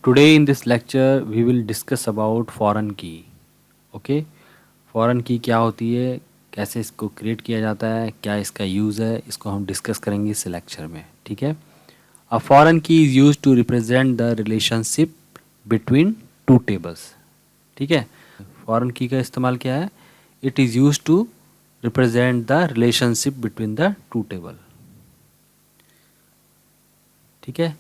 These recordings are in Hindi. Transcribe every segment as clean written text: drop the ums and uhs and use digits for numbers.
Today in this lecture we will discuss about foreign key. Okay, foreign की क्या होती है, कैसे इसको क्रिएट किया जाता है, क्या इसका यूज़ है, इसको हम डिस्कस करेंगे इस लेक्चर में. ठीक है. A foreign key is use to represent the relationship between two tables. ठीक है. फॉरेन की का इस्तेमाल क्या है? It is use to represent the relationship between the two table. ठीक है.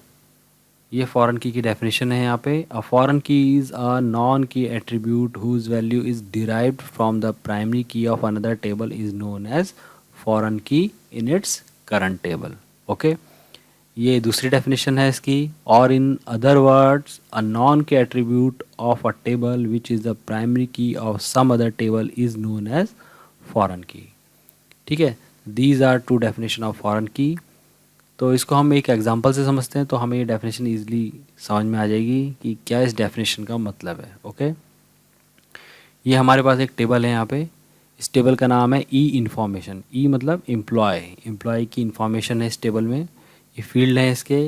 ये फॉरेन की डेफिनेशन है यहाँ पे. A foreign key is a non key attribute whose value is derived from the primary key of another table is known as foreign key in its current table. Okay, ये दूसरी डेफिनेशन है इसकी. और in other words, a non key attribute of a table which is the primary key of some other table is known as foreign key. ठीक है. These are two definition of foreign key. तो इसको हम एक एग्जांपल से समझते हैं तो हमें ये डेफिनेशन ईजिली समझ में आ जाएगी कि क्या इस डेफिनेशन का मतलब है. ओके, ये हमारे पास एक टेबल है यहाँ पे. इस टेबल का नाम है ई इंफॉर्मेशन. ई मतलब एम्प्लॉय की इंफॉर्मेशन है इस टेबल में. ये फील्ड है इसके.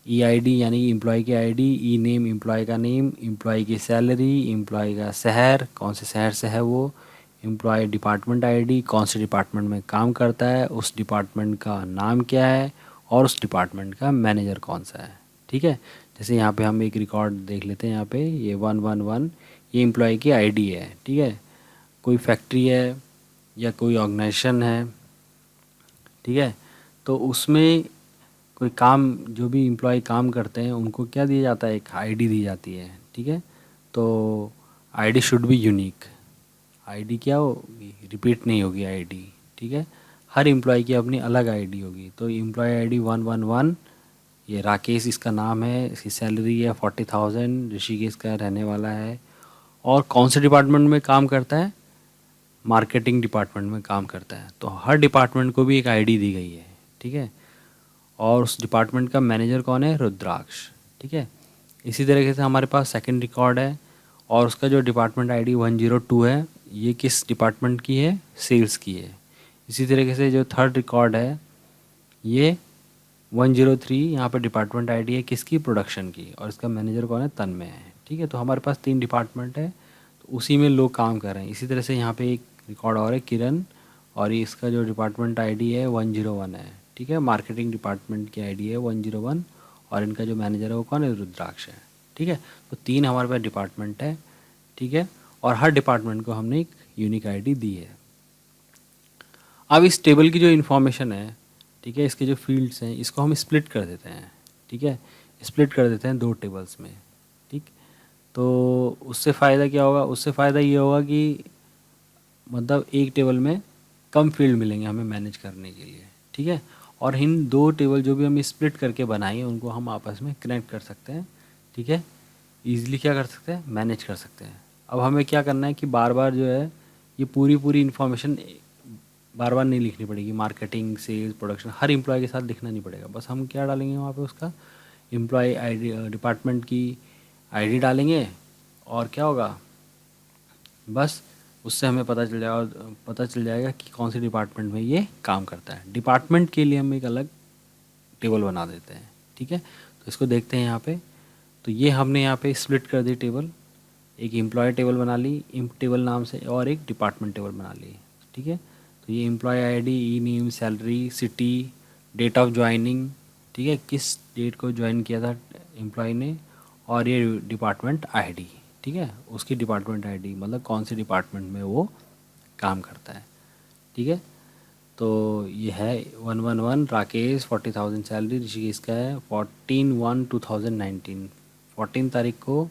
ई आई डी यानी एम्प्लॉय की I D, E name employee का नेम, एम्प्लॉय की सैलरी, एम्प्लॉय का शहर, कौन से शहर से है वो, एम्प्लॉय डिपार्टमेंट आईडी, कौन से डिपार्टमेंट में काम करता है, उस डिपार्टमेंट का नाम क्या है, और उस डिपार्टमेंट का मैनेजर कौन सा है. ठीक है. जैसे यहाँ पे हम एक रिकॉर्ड देख लेते हैं. यहाँ पे ये 111 ये एम्प्लॉय की आईडी है. ठीक है. कोई फैक्ट्री है या कोई ऑर्गेनाइजेशन है. ठीक है. तो उसमें कोई काम, जो भी एम्प्लॉय काम करते हैं उनको क्या दिया जाता है, एक आईडी दी जाती है. ठीक है. तो ID should be unique. ID क्या होगी, रिपीट नहीं होगी आईडी. ठीक है. हर एम्प्लॉय की अपनी अलग आईडी होगी. तो एम्प्लॉय आईडी 111, ये राकेश इसका नाम है, इसकी सैलरी है 40,000, ऋषिकेश का रहने वाला है, और कौन से डिपार्टमेंट में काम करता है, मार्केटिंग डिपार्टमेंट में काम करता है. तो हर डिपार्टमेंट को भी एक आईडी दी गई है. ठीक है. और उस डिपार्टमेंट का मैनेजर कौन है, रुद्राक्ष. ठीक है. इसी तरीके से हमारे पास सेकंड रिकॉर्ड है, और उसका जो डिपार्टमेंट आईडी 102 है, ये किस डिपार्टमेंट की है, सेल्स की है. इसी तरीके से जो थर्ड रिकॉर्ड है, ये 103 यहाँ पे डिपार्टमेंट आईडी है किसकी, प्रोडक्शन की, और इसका मैनेजर कौन है, तन्मय है. ठीक है. तो हमारे पास 3 डिपार्टमेंट है, तो उसी में लोग काम कर रहे हैं. इसी तरह से यहाँ पे एक रिकॉर्ड और है, किरण, और ये इसका जो डिपार्टमेंट आईडी है 101 है. ठीक है. मार्केटिंग डिपार्टमेंट की आईडी है 101, और इनका जो मैनेजर है वो कौन है, रुद्राक्ष है. ठीक है. तो 3 हमारे पास डिपार्टमेंट है. ठीक है. और हर डिपार्टमेंट को हमने एक यूनिक आईडी दी है. अब इस टेबल की जो इन्फॉर्मेशन है, ठीक है, इसके जो फील्ड्स हैं, इसको हम स्प्लिट कर देते हैं. ठीक है. स्प्लिट कर देते हैं 2 टेबल्स में. ठीक. तो उससे फ़ायदा क्या होगा, उससे फ़ायदा ये होगा कि मतलब एक टेबल में कम फील्ड मिलेंगे हमें मैनेज करने के लिए. ठीक है. और इन 2 टेबल जो भी हम स्प्लिट करके बनाएंगे उनको हम आपस में कनेक्ट कर सकते हैं. ठीक है. ईज़िली क्या कर सकते हैं, मैनेज कर सकते हैं. अब हमें क्या करना है कि बार बार जो है ये पूरी पूरी इन्फॉर्मेशन बार बार नहीं लिखनी पड़ेगी. मार्केटिंग, सेल्स, प्रोडक्शन, हर एम्प्लॉय के साथ लिखना नहीं पड़ेगा. बस हम क्या डालेंगे वहाँ पे, उसका एम्प्लॉय आईडी, डिपार्टमेंट की आईडी डालेंगे, और क्या होगा, बस उससे हमें पता चल जाएगा कि कौन से डिपार्टमेंट में ये काम करता है. डिपार्टमेंट के लिए हम एक अलग टेबल बना देते हैं. ठीक है. तो इसको देखते हैं यहाँ पे. तो ये हमने यहाँ पे स्प्लिट कर दी टेबल. एक एम्प्लॉय टेबल बना ली इम्प टेबल नाम से, और एक डिपार्टमेंट टेबल बना ली. ठीक है. तो ये employee ID, E name, salary, city, date of joining, ठीक है, किस डेट को ज्वाइन किया था एम्प्लॉय ने, और ये डिपार्टमेंट आईडी. ठीक है. उसकी डिपार्टमेंट आईडी मतलब कौन से डिपार्टमेंट में वो काम करता है. ठीक है. तो ये है 111 राकेश, 40,000 सैलरी, ऋषिकेश का है 14/1/2019, 14 तारीख को,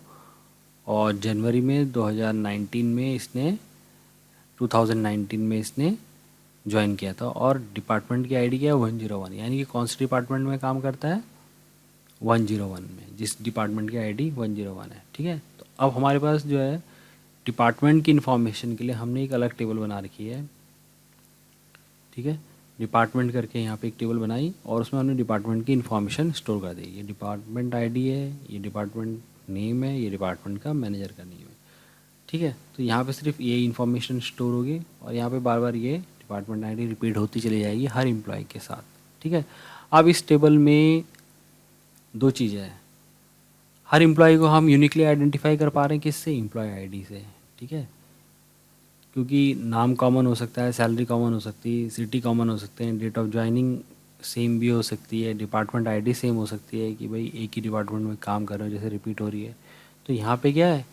और जनवरी में 2019 में इसने 2019 में इसने ज्वाइन किया था. और डिपार्टमेंट की आईडी क्या है, 101, यानी कि कौन से डिपार्टमेंट में काम करता है, 101 में, जिस डिपार्टमेंट की आईडी 101 है. ठीक है. तो अब हमारे पास जो है डिपार्टमेंट की इन्फॉर्मेशन के लिए हमने एक अलग टेबल बना रखी है. ठीक है. डिपार्टमेंट करके यहाँ पे एक टेबल बनाई, और उसमें हमने डिपार्टमेंट की इन्फॉर्मेशन स्टोर कर दी. ये डिपार्टमेंट आईडी है, ये डिपार्टमेंट नेम है, ये डिपार्टमेंट का मैनेजर का नेम है. ठीक है. तो यहाँ पे सिर्फ ये इन्फॉर्मेशन स्टोर होगी, और यहाँ पे बार बार ये डिपार्टमेंट आईडी रिपीट होती चली जाएगी हर एम्प्लॉय के साथ. ठीक है. अब इस टेबल में 2 चीज़ें हैं. हर एम्प्लॉय को हम यूनिकली आइडेंटिफाई कर पा रहे हैं किससे, एम्प्लॉय आईडी से, ठीक है। क्योंकि नाम कॉमन हो सकता है, सैलरी कॉमन हो सकती है, सिटी कॉमन हो सकते हैं, डेट ऑफ ज्वाइनिंग सेम भी हो सकती है, डिपार्टमेंट आईडी सेम हो सकती है कि भाई एक ही डिपार्टमेंट में काम कर रहे हो, जैसे रिपीट हो रही है। तो यहाँ पे क्या है,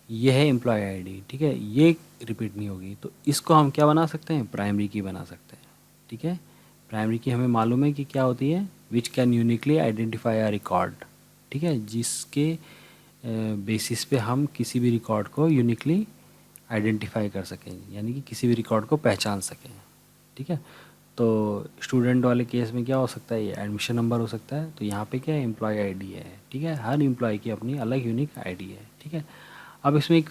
ये है एम्प्लॉय आईडी, ठीक है, ये रिपीट नहीं होगी। तो इसको हम क्या बना सकते हैं, प्राइमरी की बना सकते हैं, ठीक है। प्राइमरी की हमें मालूम है कि क्या होती है, which can uniquely identify a record, ठीक है, जिसके बेसिस पे हम किसी भी रिकॉर्ड को यूनिकली आइडेंटिफाई कर सकें, यानी कि किसी भी रिकॉर्ड को पहचान सकें, ठीक है। तो स्टूडेंट वाले केस में क्या हो सकता है, ये एडमिशन नंबर हो सकता है। तो यहाँ पे क्या है, एम्प्लॉय आईडी है, ठीक है, हर एम्प्लॉय की अपनी अलग यूनिक आईडी है, ठीक है। अब इसमें एक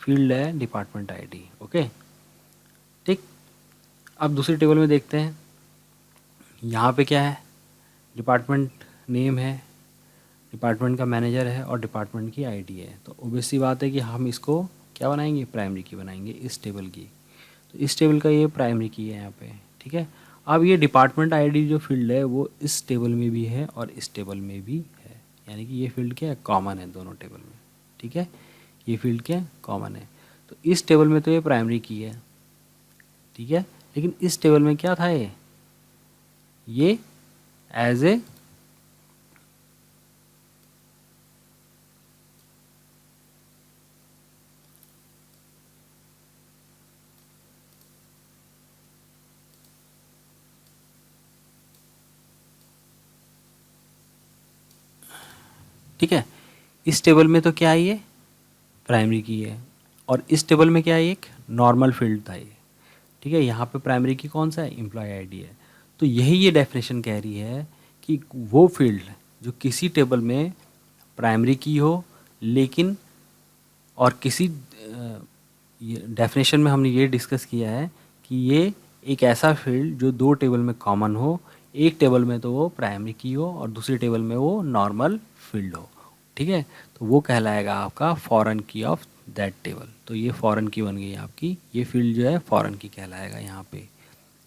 फील्ड है डिपार्टमेंट आईडी, ओके, ठीक। अब दूसरी टेबल में देखते हैं, यहाँ पे क्या है, डिपार्टमेंट नेम है, डिपार्टमेंट का मैनेजर है और डिपार्टमेंट की आईडी है। तो ऑब्वियस सी बात है कि हम इसको क्या बनाएंगे, प्राइमरी की बनाएंगे इस टेबल की। तो इस टेबल का ये प्राइमरी की है यहाँ पे, ठीक है। अब ये डिपार्टमेंट आईडी जो फील्ड है वो इस टेबल में भी है और इस टेबल में भी है, यानी कि ये फील्ड क्या है, कॉमन है दोनों टेबल में, ठीक है। ये फील्ड क्या कॉमन है। तो इस टेबल में तो ये प्राइमरी की है, ठीक है, लेकिन इस टेबल में क्या था, ये एज ए ठीक है, इस टेबल में तो क्या है, ये प्राइमरी की है, और इस टेबल में क्या है, एक नॉर्मल फील्ड था ये, ठीक है। यहाँ पे प्राइमरी की कौन सा है, एम्प्लॉय आईडी है। तो यही ये डेफिनेशन कह रही है कि वो फील्ड जो किसी टेबल में प्राइमरी की हो, लेकिन और किसी डेफिनेशन में हमने ये डिस्कस किया है कि ये एक ऐसा फील्ड जो दो टेबल में कॉमन हो, एक टेबल में तो वो प्राइमरी की हो और दूसरी टेबल में वो नॉर्मल फील्ड हो, ठीक है। तो वो कहलाएगा आपका फॉरेन की ऑफ दैट टेबल। तो ये फॉरेन की बन गई आपकी, ये फील्ड जो है फॉरेन की कहलाएगा यहाँ पे,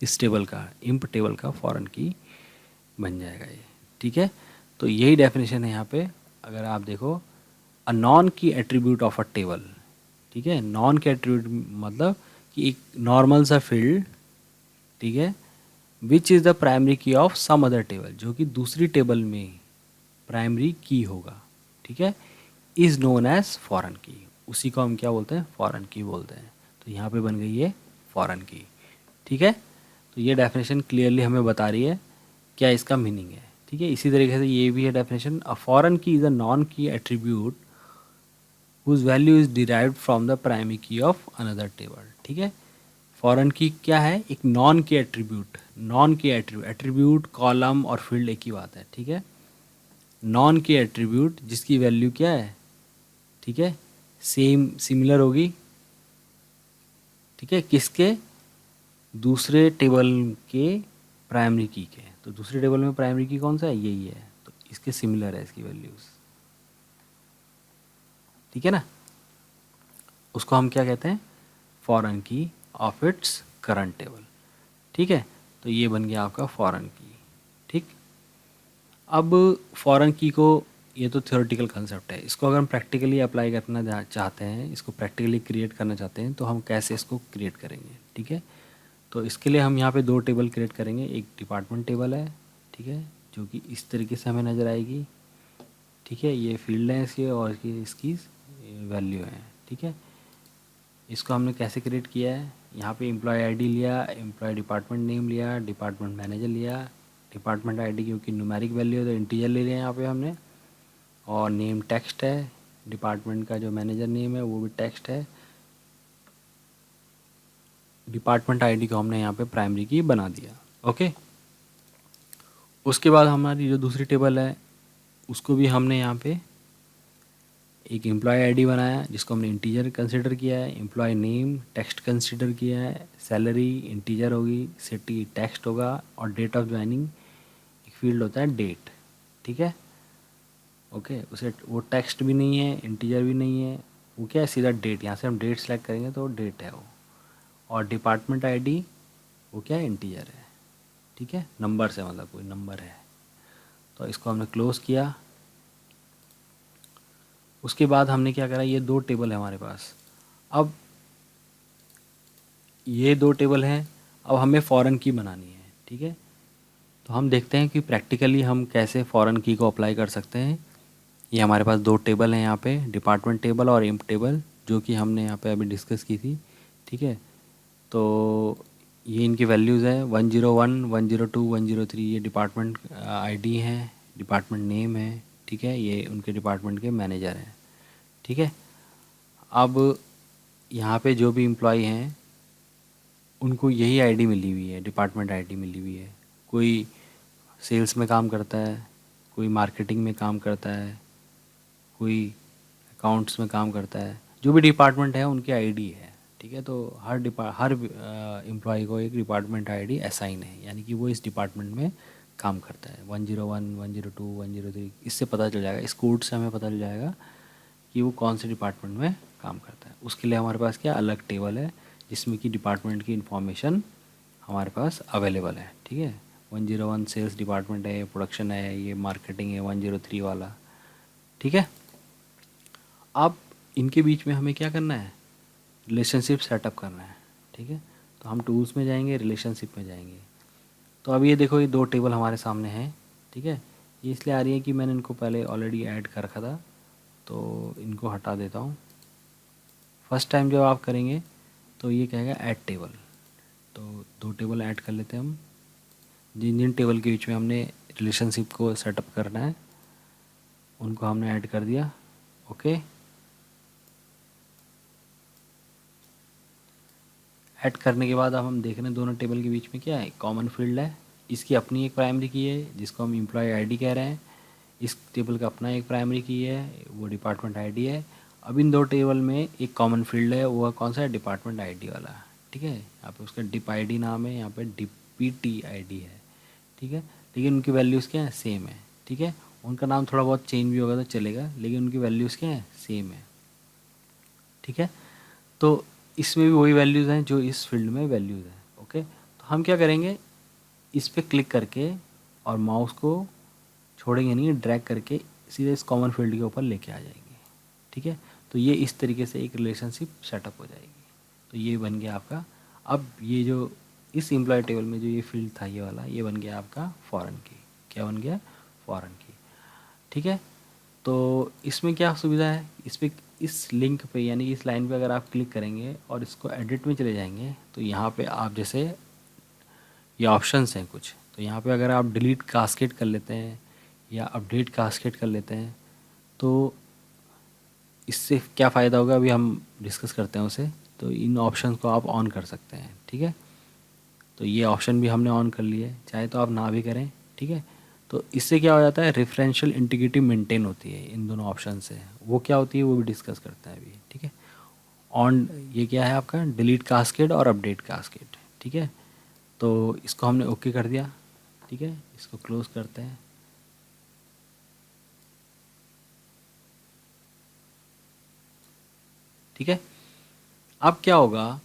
इस टेबल का, इंप टेबल का फॉरेन की बन जाएगा ये, ठीक है। तो यही डेफिनेशन है यहाँ पे। अगर आप देखो, अ non key attribute of a table, ठीक है, नॉन के एट्रीब्यूट मतलब कि एक नॉर्मल सा फील्ड, ठीक है, विच is the primary key of some other table, जो कि दूसरी टेबल में प्राइमरी की होगा, ठीक है, इज़ नोन एज फॉरेन की, उसी को हम क्या बोलते हैं, फॉरेन की बोलते हैं। तो यहाँ पे बन गई है फॉरेन की, ठीक है। तो ये डेफिनेशन क्लियरली हमें बता रही है क्या इसका मीनिंग है, ठीक है। इसी तरीके से ये भी है definition, a foreign key is a non key attribute whose value is derived from the primary key of another table, ठीक है। फॉरेन की क्या है, एक non key attribute, non key attribute, attribute column और फील्ड एक ही बात है, ठीक है। नॉन की एट्रीब्यूट जिसकी वैल्यू क्या है, ठीक है, सेम सिमिलर होगी, ठीक है, किसके, दूसरे टेबल के प्राइमरी की के। तो दूसरे टेबल में प्राइमरी की कौन सा है, यही है, तो इसके सिमिलर है इसकी वैल्यूज, ठीक है ना। उसको हम क्या कहते हैं, फॉरेन की ऑफ इट्स करंट टेबल, ठीक है। तो ये बन गया आपका फॉरेन की, ठीक। अब फॉरेन की को, ये तो थ्योरेटिकल कंसेप्ट है, इसको अगर हम प्रैक्टिकली अप्लाई करना चाहते हैं, इसको प्रैक्टिकली क्रिएट करना चाहते हैं, तो हम कैसे इसको क्रिएट करेंगे, ठीक है। तो इसके लिए हम यहाँ पे दो टेबल क्रिएट करेंगे, एक डिपार्टमेंट टेबल है, ठीक है, जो कि इस तरीके से हमें नज़र आएगी, ठीक है, ये फील्ड है इसके और इसकी वैल्यू है, ठीक है। इसको हमने कैसे क्रिएट किया है, यहाँ पे एम्प्लॉय आईडी लिया, एम्प्लॉय डिपार्टमेंट नेम लिया, डिपार्टमेंट मैनेजर लिया, डिपार्टमेंट आईडी क्योंकि न्यूमेरिक वैल्यू है तो इंटीजर ले लिया यहाँ पे हमने, और नेम टेक्स्ट है, डिपार्टमेंट का जो मैनेजर नेम है वो भी टेक्स्ट है, डिपार्टमेंट आईडी को हमने यहाँ पे प्राइमरी की बना दिया, ओके। उसके बाद हमारी जो दूसरी टेबल है उसको भी हमने यहाँ पे एक एम्प्लॉय आईडी बनाया जिसको हमने इंटीजर कंसिडर किया है, एम्प्लॉय नेम टेक्स्ट कंसिडर किया है, सैलरी इंटीजर होगी, सिटी टेक्स्ट होगा, और डेट ऑफ ज्वाइनिंग एक फील्ड होता है डेट, ठीक है, ओके। उसे वो टेक्स्ट भी नहीं है, इंटीजर भी नहीं है, वो क्या है, सीधा डेट, यहाँ से हम डेट सेलेक्ट करेंगे तो डेट है वो, और डिपार्टमेंट आईडी वो क्या है, इंटीजर है, ठीक है, नंबर से मतलब कोई नंबर है। तो इसको हमने क्लोज़ किया। उसके बाद हमने क्या करा, ये दो टेबल है हमारे पास। अब ये दो टेबल हैं, अब हमें फॉरेन की बनानी है, ठीक है। तो हम देखते हैं कि प्रैक्टिकली हम कैसे फॉरेन की को अप्लाई कर सकते हैं। ये हमारे पास दो टेबल हैं यहाँ पे, डिपार्टमेंट टेबल और इंप टेबल, जो कि हमने यहाँ पे अभी डिस्कस की थी, ठीक है। तो ये इनकी वैल्यूज़ है 101, 102, 103, ये डिपार्टमेंट आईडी हैं, डिपार्टमेंट नेम है, ठीक है। ये उनके डिपार्टमेंट के मैनेजर हैं, ठीक है। अब यहाँ पे जो भी एम्प्लॉय हैं उनको यही आईडी मिली हुई है, डिपार्टमेंट आईडी मिली हुई है। कोई सेल्स में काम करता है, कोई मार्केटिंग में काम करता है, कोई अकाउंट्स में काम करता है, जो भी डिपार्टमेंट है उनकी आईडी है, ठीक है। तो हर एम्प्लॉय को एक डिपार्टमेंट आईडी असाइन है, यानी कि वो इस डिपार्टमेंट में काम करता है। 101, 102, 103, इससे पता चल जाएगा, इस कोड से हमें पता चल जाएगा कि वो कौन से डिपार्टमेंट में काम करता है। उसके लिए हमारे पास क्या अलग टेबल है जिसमें कि डिपार्टमेंट की इंफॉर्मेशन हमारे पास अवेलेबल है, ठीक है। 101 सेल्स डिपार्टमेंट है, प्रोडक्शन है, ये मार्केटिंग है 103 वाला, ठीक है। अब इनके बीच में हमें क्या करना है, रिलेशनशिप सेटअप करना है, ठीक है। तो हम टूल्स में जाएंगे, रिलेशनशिप में जाएंगे। तो अब ये देखो, ये दो टेबल हमारे सामने हैं, ठीक है। ये इसलिए आ रही है कि मैंने इनको पहले ऑलरेडी ऐड कर रखा था, तो इनको हटा देता हूँ। फर्स्ट टाइम जब आप करेंगे तो ये कहेगा ऐड टेबल, तो दो टेबल ऐड कर लेते हैं हम। जिन जिन टेबल के बीच में हमने रिलेशनशिप को सेटअप करना है उनको हमने ऐड कर दिया, ओके। ऐड करने के बाद अब हम देख रहे हैं दोनों टेबल के बीच में क्या है, कॉमन फील्ड है। इसकी अपनी एक प्राइमरी की है जिसको हम एम्प्लॉय आईडी कह रहे हैं, इस टेबल का अपना एक प्राइमरी की है, वो डिपार्टमेंट आईडी है। अब इन दो टेबल में एक कॉमन फील्ड है, वो कौन सा है, डिपार्टमेंट आईडी वाला, ठीक है। यहाँ पे उसका डिप आईडी नाम है, यहाँ पे डीपीटी आईडी है, ठीक है। लेकिन उनकी वैल्यूज़ क्या है, सेम है, ठीक है। उनका नाम थोड़ा बहुत चेंज भी होगा तो चलेगा, लेकिन उनकी वैल्यूज़ क्या है, सेम है, ठीक है। तो इसमें भी वही वैल्यूज़ हैं जो इस फील्ड में वैल्यूज़ हैं, ओके। तो हम क्या करेंगे, इस पर क्लिक करके और माउस को छोड़ेंगे नहीं, ड्रैग करके सीधे इस कॉमन फील्ड के ऊपर लेके आ जाएंगे, ठीक है। तो ये इस तरीके से एक रिलेशनशिप सेटअप हो जाएगी। तो ये बन गया आपका। अब ये जो इस एम्प्लॉय टेबल में जो ये फील्ड था, ये वाला, ये बन गया आपका फॉरेन की। क्या बन गया, फॉरेन की, ठीक है। तो इसमें क्या सुविधा है, इस पर, इस लिंक पे यानी कि इस लाइन पे अगर आप क्लिक करेंगे और इसको एडिट में चले जाएंगे तो यहाँ पे आप जैसे ये ऑप्शंस हैं कुछ, तो यहाँ पे अगर आप डिलीट कास्केड कर लेते हैं या अपडेट कास्केड कर लेते हैं तो इससे क्या फ़ायदा होगा अभी हम डिस्कस करते हैं उसे। तो इन ऑप्शंस को आप ऑन कर सकते हैं, ठीक है। तो ये ऑप्शन भी हमने ऑन कर लिए, चाहे तो आप ना भी करें, ठीक है। तो इससे क्या हो जाता है, रेफरेंशियल इंटीग्रिटी मेंटेन होती है इन दोनों ऑप्शन से। वो क्या होती है वो भी डिस्कस करते हैं अभी, ठीक है। ऑन, ये क्या है आपका, डिलीट कास्केड और अपडेट कास्केड, ठीक है। तो इसको हमने ओके कर दिया, ठीक है। इसको क्लोज करते हैं, ठीक है। अब क्या होगा,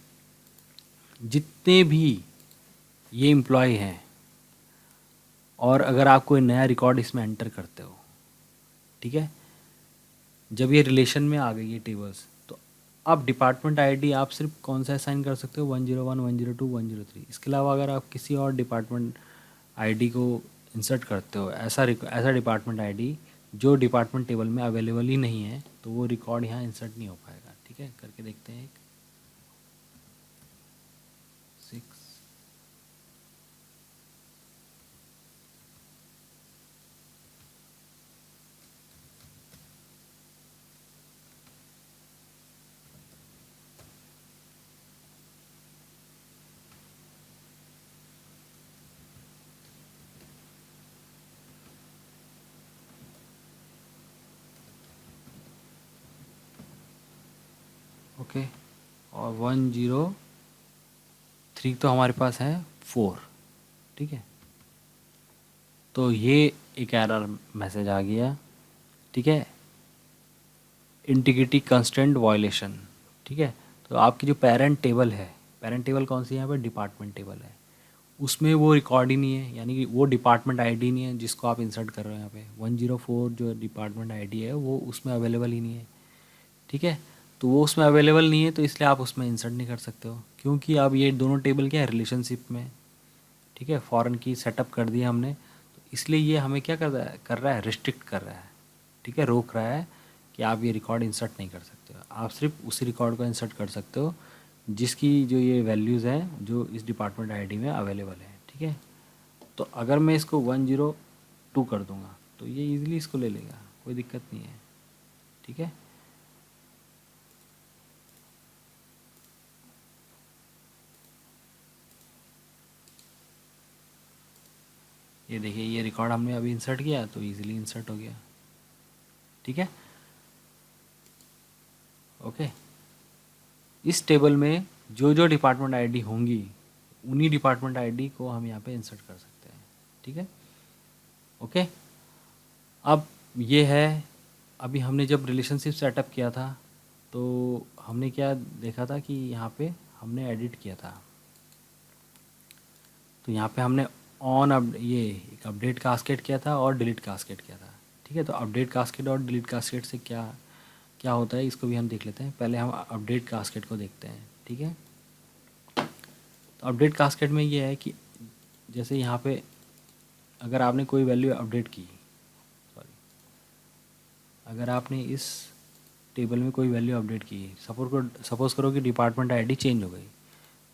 जितने भी ये एम्प्लॉय हैं और अगर आप कोई नया रिकॉर्ड इसमें एंटर करते हो, ठीक है, जब ये रिलेशन में आ गई ये टेबल्स, तो आप डिपार्टमेंट आईडी आप सिर्फ कौन सा असाइन कर सकते हो, 101, 102, 103। इसके अलावा अगर आप किसी और डिपार्टमेंट आईडी को इंसर्ट करते हो, ऐसा डिपार्टमेंट आईडी जो डिपार्टमेंट टेबल में अवेलेबल ही नहीं है, तो वो रिकॉर्ड यहाँ इंसर्ट नहीं हो पाएगा, ठीक है। करके देखते हैं, एक 6, ओके। और 103 तो हमारे पास है 4, ठीक है। तो ये एक एरर मैसेज आ गया, ठीक है, इंटीग्रिटी कंस्ट्रेंट वायलेशन, ठीक है। तो आपकी जो पेरेंट टेबल है, पेरेंट टेबल कौन सी है यहाँ पे, डिपार्टमेंट टेबल है, उसमें वो रिकॉर्ड ही नहीं है, यानी कि वो डिपार्टमेंट आईडी नहीं है जिसको आप इंसर्ट कर रहे हो यहाँ पे। 104 जो डिपार्टमेंट आईडी है वो उसमें अवेलेबल ही नहीं है, ठीक है। तो वो उसमें अवेलेबल नहीं है तो इसलिए आप उसमें इंसर्ट नहीं कर सकते हो, क्योंकि अब ये दोनों टेबल क्या है, रिलेशनशिप में, ठीक है। फॉरेन की सेटअप कर दिया हमने, तो इसलिए ये हमें क्या कर रहा है, रिस्ट्रिक्ट कर रहा है, ठीक है, रोक रहा है कि आप ये रिकॉर्ड इंसर्ट नहीं कर सकते हो। आप सिर्फ उसी रिकॉर्ड को इंसर्ट कर सकते हो जिसकी जो ये वैल्यूज़ हैं जो इस डिपार्टमेंट आईडी में अवेलेबल है, ठीक है। तो अगर मैं इसको 102 कर दूंगा तो ये इजीली इसको ले लेगा, कोई दिक्कत नहीं है, ठीक है। ये देखिए, ये रिकॉर्ड हमने अभी इंसर्ट किया तो इजीली इंसर्ट हो गया, ठीक है। ओके, इस टेबल में जो जो डिपार्टमेंट आईडी होंगी उन्हीं डिपार्टमेंट आईडी को हम यहाँ पे इंसर्ट कर सकते हैं, ठीक है। ओके, अब ये है, अभी हमने जब रिलेशनशिप सेटअप किया था तो हमने क्या देखा था कि यहाँ पे हमने एडिट किया था, तो यहाँ पे हमने ये एक अपडेट कास्केड किया था और डिलीट कास्केड किया था, ठीक है। तो अपडेट कास्केड और डिलीट कास्केड से क्या क्या होता है इसको भी हम देख लेते हैं। पहले हम अपडेट कास्केड को देखते हैं, ठीक है। तो अपडेट कास्केड में ये है कि जैसे यहाँ पे अगर आपने कोई वैल्यू अपडेट की, सॉरी, अगर आपने इस टेबल में कोई वैल्यू अपडेट की, सपोज करो कि डिपार्टमेंट आईडी चेंज हो गई,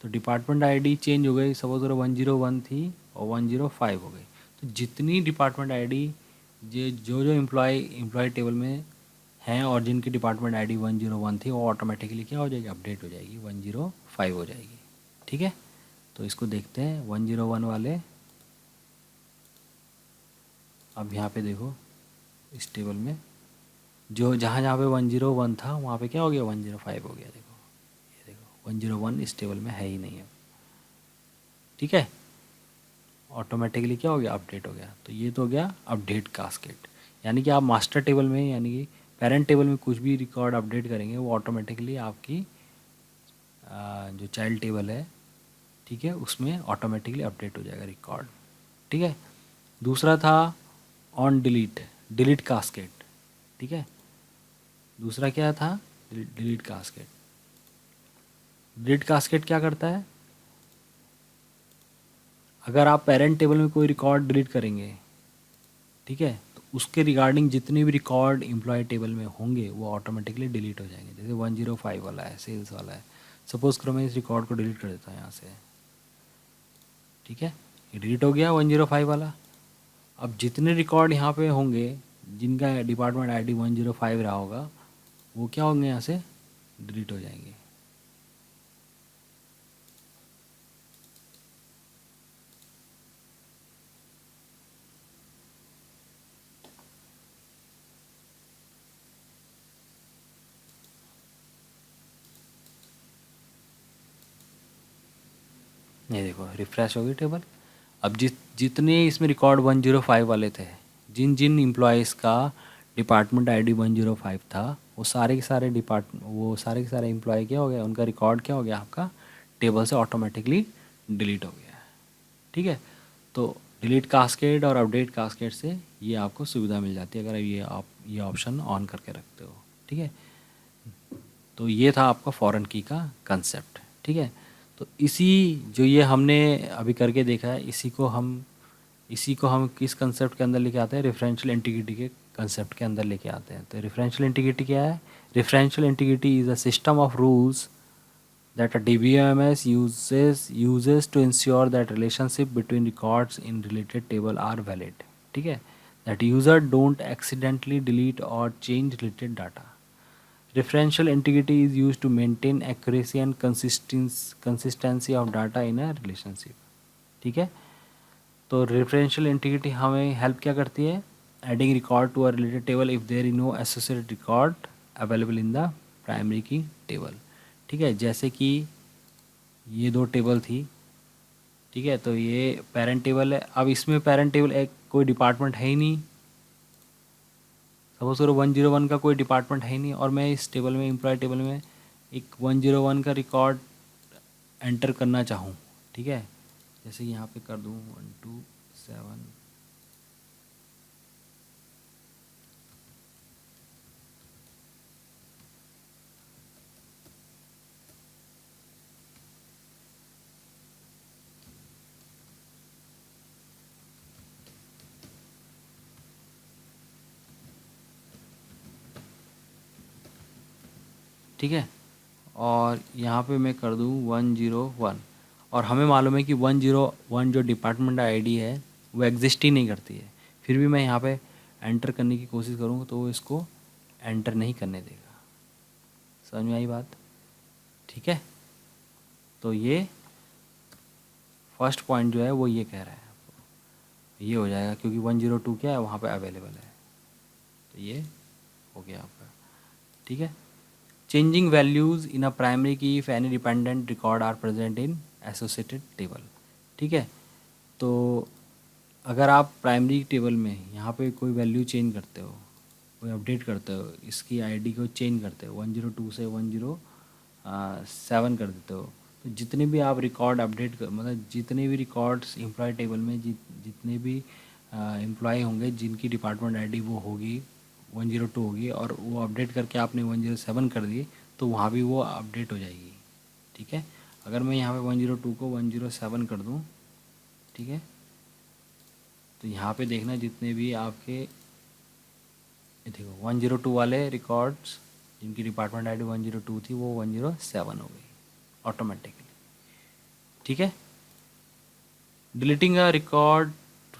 तो डिपार्टमेंट आईडी चेंज हो गई, सपोज करो 101 थी और 105 हो गई। तो जितनी डिपार्टमेंट आईडी जो जो एम्प्लॉय टेबल में हैं और जिनकी डिपार्टमेंट आईडी 101 थी वो ऑटोमेटिकली क्या हो जाएगी, अपडेट हो जाएगी, 105 हो जाएगी, ठीक है। तो इसको देखते हैं 101 वाले। अब यहाँ पे देखो इस टेबल में जो जहाँ जहाँ पे 101 था वहाँ पे क्या हो गया, 105 हो गया। देखो, ये देखो 101 इस टेबल में है ही नहीं है, ठीक है। ऑटोमेटिकली क्या हो गया, अपडेट हो गया। तो ये तो हो गया अपडेट कास्केड, यानी कि आप मास्टर टेबल में यानी कि पेरेंट टेबल में कुछ भी रिकॉर्ड अपडेट करेंगे वो ऑटोमेटिकली आपकी जो चाइल्ड टेबल है, ठीक है, उसमें ऑटोमेटिकली अपडेट हो जाएगा रिकॉर्ड, ठीक है। दूसरा था ऑन डिलीट कास्केड, ठीक है। दूसरा क्या था, डिलीट कास्केड। डिलीट कास्केड क्या करता है, अगर आप पेरेंट टेबल में कोई रिकॉर्ड डिलीट करेंगे, ठीक है, तो उसके रिगार्डिंग जितने भी रिकॉर्ड एम्प्लॉय टेबल में होंगे वो ऑटोमेटिकली डिलीट हो जाएंगे। जैसे 105 वाला है, सेल्स वाला है, सपोज करो मैं इस रिकॉर्ड को डिलीट कर देता हूँ यहाँ से, ठीक है, ये डिलीट हो गया 105 वाला। अब जितने रिकॉर्ड यहाँ पे होंगे जिनका डिपार्टमेंट आईडी 105 रहा होगा वो क्या होंगे, यहाँ से डिलीट हो जाएंगे। ये देखो रिफ्रेश हो गई टेबल। अब जितने इसमें रिकॉर्ड 105 वाले थे, जिन जिन एम्प्लॉयज़ का डिपार्टमेंट आईडी 105 था वो सारे के सारे एम्प्लॉय क्या हो गया, उनका रिकॉर्ड क्या हो गया, आपका टेबल से ऑटोमेटिकली डिलीट हो गया, ठीक है। तो डिलीट कास्केड और अपडेट कास्केड से ये आपको सुविधा मिल जाती है अगर आप ये ऑप्शन ऑन करके रखते हो, ठीक है। तो ये था आपका फॉरेन की का कंसेप्ट, ठीक है। तो इसी जो ये हमने अभी करके देखा है इसी को हम किस कंसेप्ट के अंदर लेके आते हैं, रेफरेंशियल इंटीग्रिटी के कंसेप्ट के अंदर लेके आते हैं। तो रेफरेंशियल इंटीग्रिटी क्या है, referential integrity is a system of rules that a DBMS uses to ensure that relationship between records in related table are valid, ठीक है, that user don't accidentally delete or change related data. Referential integrity is used to maintain accuracy and consistency of data in a relationship, ठीक है। तो रेफरेंशियल इंटीग्रिटी हमें हेल्प क्या करती है, adding record to a related table if there is no associated record available in the primary key table, ठीक है। जैसे कि ये दो टेबल थी, ठीक है, तो ये पेरेंट टेबल है। अब इसमें पेरेंट टेबल एक कोई डिपार्टमेंट है ही नहीं, सपोज करो 101 का कोई डिपार्टमेंट है ही नहीं और मैं इस टेबल में एम्प्लॉय टेबल में एक 101 का रिकॉर्ड एंटर करना चाहूँ, ठीक है, जैसे यहाँ पे कर दूँ 1 2 7, ठीक है। और यहाँ पे मैं कर दूँ 101, और हमें मालूम है कि 101 जो डिपार्टमेंट आईडी है वो एग्जिस्ट ही नहीं करती है। फिर भी मैं यहाँ पे एंटर करने की कोशिश करूँगा तो वो इसको एंटर नहीं करने देगा। समझ में आई बात? ठीक है। तो ये फर्स्ट पॉइंट जो है वो ये कह रहा है आपको, ये हो जाएगा क्योंकि 102 क्या है वहाँ पे अवेलेबल है। तो ये हो गया आपका। ठीक है। Changing values in a primary key if any dependent record are present in associated table. ठीक है। तो अगर आप प्राइमरी टेबल में यहाँ पे कोई वैल्यू चेंज करते हो, कोई अपडेट करते हो, इसकी आईडी को चेंज करते हो 102 से 107 कर देते हो, तो जितने भी आप रिकॉर्ड अपडेट कर, मतलब जितने भी रिकॉर्ड्स एम्प्लॉय टेबल में जितने भी एम्प्लॉय होंगे जिनकी डिपार्टमेंट आईडी वो होगी 102 होगी, और वो अपडेट करके आपने 107 कर दी तो वहाँ भी वो अपडेट हो जाएगी। ठीक है। अगर मैं यहाँ पे 102 को 107 कर दूँ, ठीक है, तो यहाँ पे देखना जितने भी आपके, ये देखो 102 वाले रिकॉर्ड्स जिनकी डिपार्टमेंट आईडी 102 थी वो 107 हो गई ऑटोमेटिकली। ठीक है। Deleting a record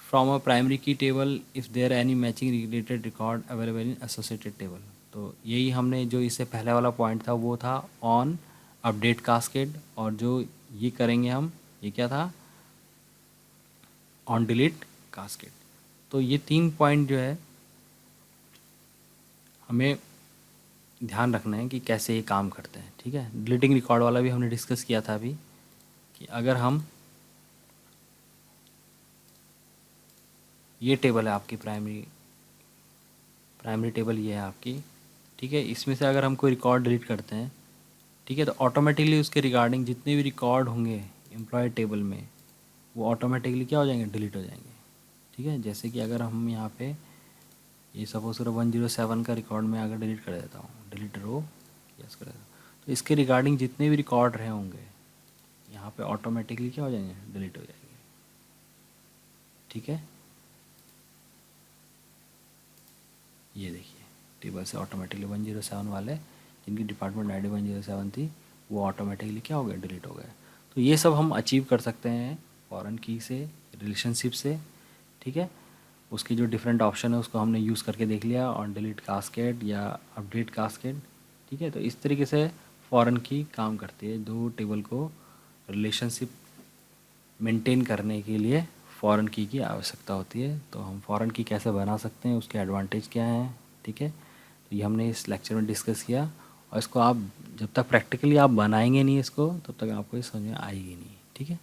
from a primary key table if there any matching related record available in associated table. तो यही हमने जो इससे पहले वाला पॉइंट था वो था ऑन अपडेट कास्केड, और जो ये करेंगे हम, ये क्या था, ऑन डिलीट कास्केड। तो ये 3 पॉइंट जो है हमें ध्यान रखना है कि कैसे ये काम करते हैं। ठीक है। डिलीटिंग रिकॉर्ड वाला भी हमने डिस्कस किया था अभी, कि अगर हम, ये टेबल है आपकी प्राइमरी प्राइमरी टेबल, ये है आपकी। ठीक है। इसमें से अगर हम कोई रिकॉर्ड डिलीट करते हैं, ठीक है, तो ऑटोमेटिकली उसके रिगार्डिंग जितने भी रिकॉर्ड होंगे एम्प्लॉय टेबल में वो ऑटोमेटिकली क्या हो जाएंगे, डिलीट हो जाएंगे। ठीक है। जैसे कि अगर हम यहाँ पे ये सपोज करो 107 का रिकॉर्ड में अगर डिलीट कर देता हूँ, डिलीट रो, यस कर देता हूँ, तो इसके रिगार्डिंग जितने भी रिकॉर्ड रहे होंगे यहाँ पे ऑटोमेटिकली क्या हो जाएंगे, डिलीट हो जाएंगे। ठीक है। ये देखिए टेबल से ऑटोमेटिकली 107 वाले जिनकी डिपार्टमेंट आईडी 107 थी वो ऑटोमेटिकली क्या हो गए, डिलीट हो गए। तो ये सब हम अचीव कर सकते हैं फॉरेन की से, रिलेशनशिप से। ठीक है। उसकी जो डिफरेंट ऑप्शन है उसको हमने यूज़ करके देख लिया, ऑन डिलीट कास्केड या अपडेट कास्केड। ठीक है। तो इस तरीके से फॉरेन की काम करती है। दो टेबल को रिलेशनशिप मेंटेन करने के लिए फॉरेन की आवश्यकता होती है। तो हम फॉरेन की कैसे बना सकते हैं, उसके एडवांटेज क्या हैं। ठीक है। तो ये हमने इस लेक्चर में डिस्कस किया, और इसको आप जब तक प्रैक्टिकली आप बनाएंगे नहीं इसको तब तक आपको ये समझ में आएगी नहीं। ठीक है।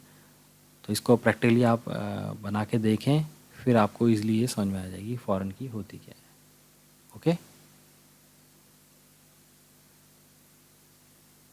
तो इसको प्रैक्टिकली आप बना के देखें, फिर आपको ईज़िली ये समझ में आ जाएगी फॉरेन की होती क्या है। ओके।